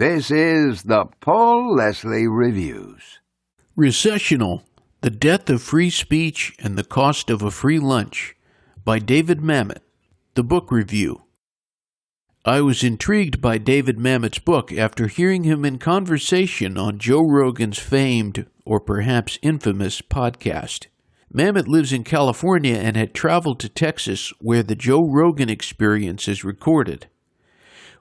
This is the Paul Leslie Reviews. Recessional, The Death of Free Speech and the Cost of a Free Lunch by David Mamet, the book review. I was intrigued by David Mamet's book after hearing him in conversation on Joe Rogan's famed, or perhaps infamous, podcast. Mamet lives in California and had traveled to Texas where the Joe Rogan Experience is recorded.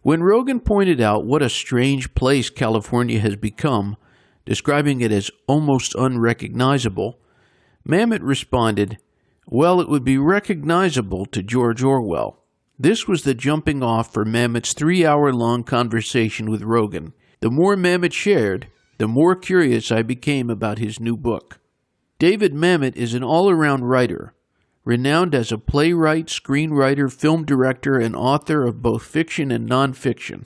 When Rogan pointed out what a strange place California has become, describing it as almost unrecognizable, Mamet responded, "Well, it would be recognizable to George Orwell." This was the jumping off for Mamet's 3-hour-long conversation with Rogan. The more Mamet shared, the more curious I became about his new book. David Mamet is an all-around writer, renowned as a playwright, screenwriter, film director, and author of both fiction and nonfiction.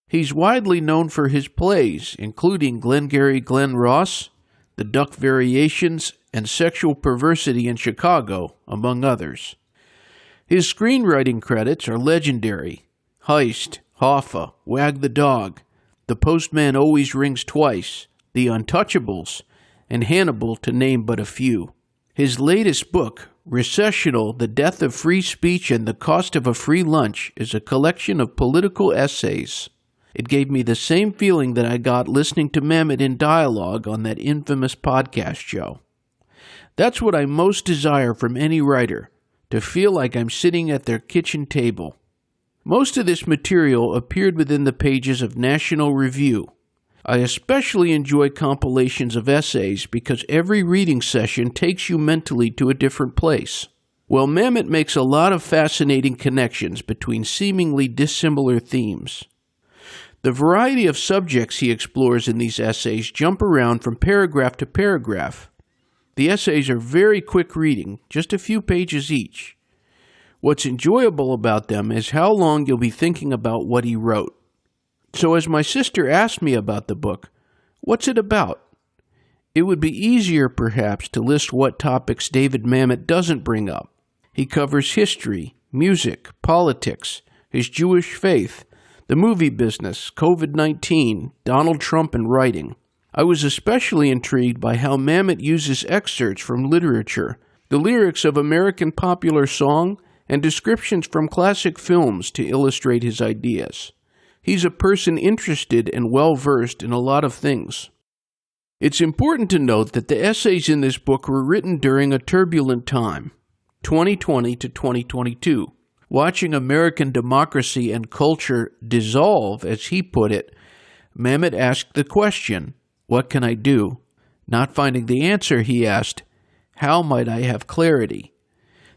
He's widely known for his plays, including Glengarry Glen Ross, The Duck Variations, and Sexual Perversity in Chicago, among others. His screenwriting credits are legendary: Heist, Hoffa, Wag the Dog, The Postman Always Rings Twice, The Untouchables, and Hannibal, to name but a few. His latest book, Recessional, The Death of Free Speech and the Cost of a Free Lunch, is a collection of political essays. It gave me the same feeling that I got listening to Mamet in dialogue on that infamous podcast show. That's what I most desire from any writer, to feel like I'm sitting at their kitchen table. Most of this material appeared within the pages of National Review. I especially enjoy compilations of essays because every reading session takes you mentally to a different place. Well, Mamet makes a lot of fascinating connections between seemingly dissimilar themes. The variety of subjects he explores in these essays jump around from paragraph to paragraph. The essays are very quick reading, just a few pages each. What's enjoyable about them is how long you'll be thinking about what he wrote. So as my sister asked me about the book, what's it about? It would be easier, perhaps, to list what topics David Mamet doesn't bring up. He covers history, music, politics, his Jewish faith, the movie business, COVID-19, Donald Trump, and writing. I was especially intrigued by how Mamet uses excerpts from literature, the lyrics of American popular song, and descriptions from classic films to illustrate his ideas. He's a person interested and well-versed in a lot of things. It's important to note that the essays in this book were written during a turbulent time, 2020 to 2022. Watching American democracy and culture dissolve, as he put it, Mamet asked the question, "What can I do?" Not finding the answer, he asked, "How might I have clarity?"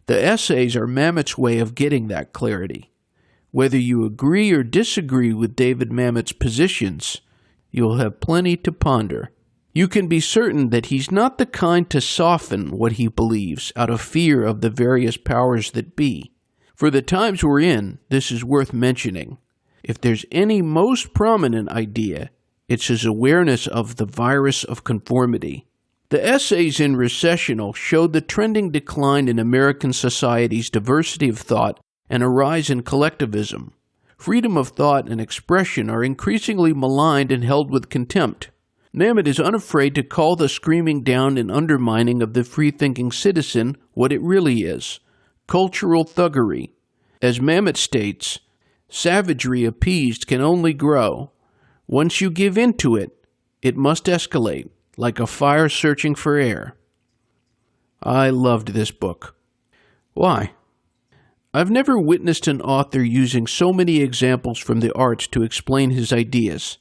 The essays are Mamet's way of getting that clarity. Whether you agree or disagree with David Mamet's positions, you'll have plenty to ponder. You can be certain that he's not the kind to soften what he believes out of fear of the various powers that be. For the times we're in, this is worth mentioning. If there's any most prominent idea, it's his awareness of the virus of conformity. The essays in Recessional showed the trending decline in American society's diversity of thought and a rise in collectivism. Freedom of thought and expression are increasingly maligned and held with contempt. Mamet is unafraid to call the screaming down and undermining of the free-thinking citizen what it really is: cultural thuggery. As Mamet states, savagery appeased can only grow. Once you give in to it, it must escalate, like a fire searching for air. I loved this book. Why? I've never witnessed an author using so many examples from the arts to explain his ideas.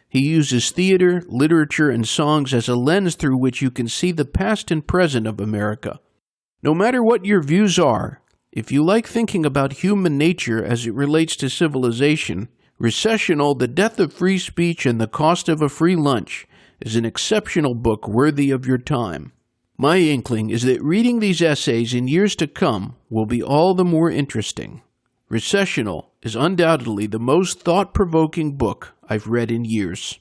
He uses theater, literature, and songs as a lens through which you can see the past and present of America. No matter what your views are, if you like thinking about human nature as it relates to civilization, Recessional, The Death of Free Speech and the Cost of a Free Lunch is an exceptional book worthy of your time. My inkling is that reading these essays in years to come will be all the more interesting. Recessional is undoubtedly the most thought-provoking book I've read in years.